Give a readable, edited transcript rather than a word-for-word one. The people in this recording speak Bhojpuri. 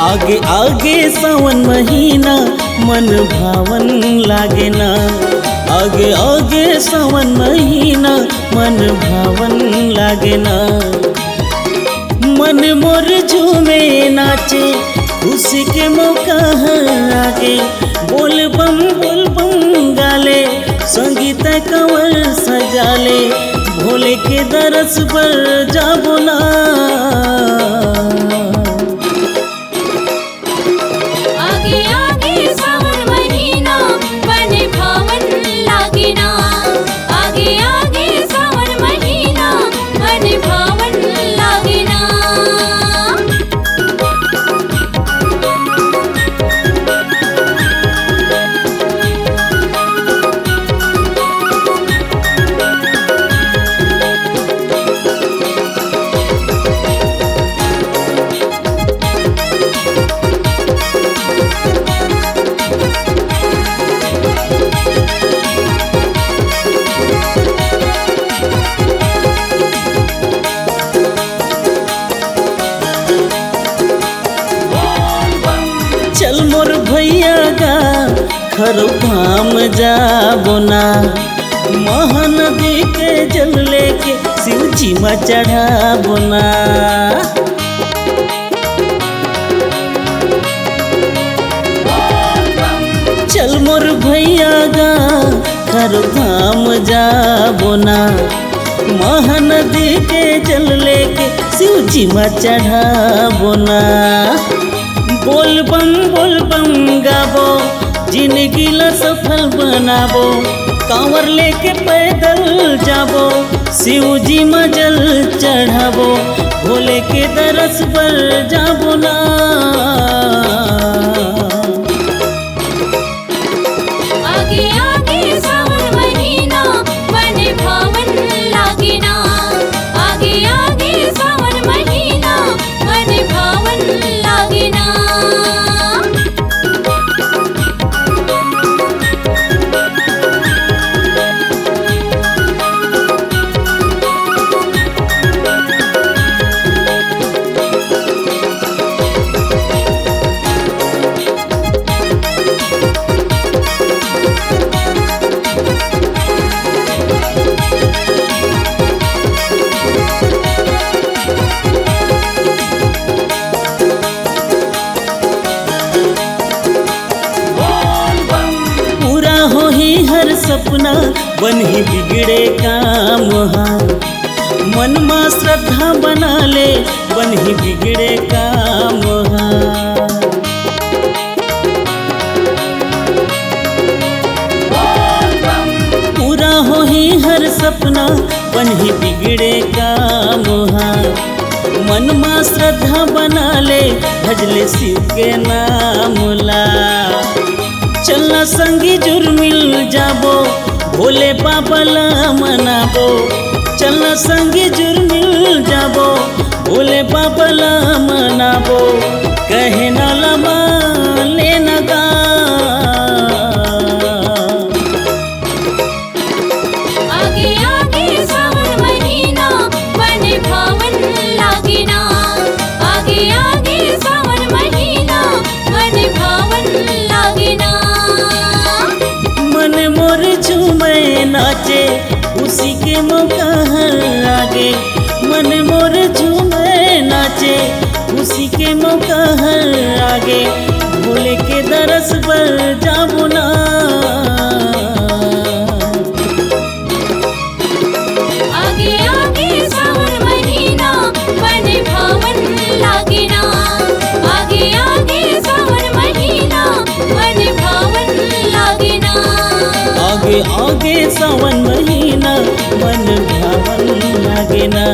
आगे आगे सावन महीना मन भावन लागे ना। आगे आगे सावन महीना मन भावन लागे ना। मन मोर झूमे नाचे खुशी के मौका आगे। बोल बम गाले संगीत कंवर सजाले। भोले के दरस पर जाबो ना। आगे आगे सावन महीना मन भावन लागे ना। आगे आगे सावन महीना मन भावन लागे ना। चल मोर भैया गा खरो धाम जाबो ना। महानदी के जल लेके शिव जी में चढ़ाबो ना। चल मोर भैया गा खरो धाम जाबो ना। महानदी के जल लेके शिव जी में चढ़ाबो ना। बोल बम गाबो जिंदगी ला सफल बनाबो। कांवर लेके पैदल जाबो शिव जी में जल चढ़ाबो। भोले के दरस पर जाबो ना। आगे आगे सावन महीना मन भावन लागे ना। आगे आगे सावन महीना मन भावन लागे ना। हर सपना बनही बिगड़े काम हा। मन में श्रद्धा बना ले बनही बिगड़े काम हा। पूरा हो ही हर सपना बनही बिगड़े काम हा। मन में श्रद्धा बना ले भजले शिव के नाम ला। चलना संगी जुर्मिल जाबो भोले बाबा ला मनाबो। चलना संगी जुर्मिल जाबो भोले बाबा ला मनाबो। कहे ना लमा लेना गा। आगे आगे सावन महीना मन भावन लागे ना। आगे आगे सावन महीना मन भावन लागे ना। मन मोर झूमे नाचे उसी के मौका आगे। मन मोर झूमे नाचे उसी के मौका आगे। भोले के दरस पर जाबो ना। आगे आगे सावन महीना मन भावन लागे ना। आगे आगे सावन महीना मन भावन लागे ना। आगे आगे सावन महीना मन भावन लागे ना।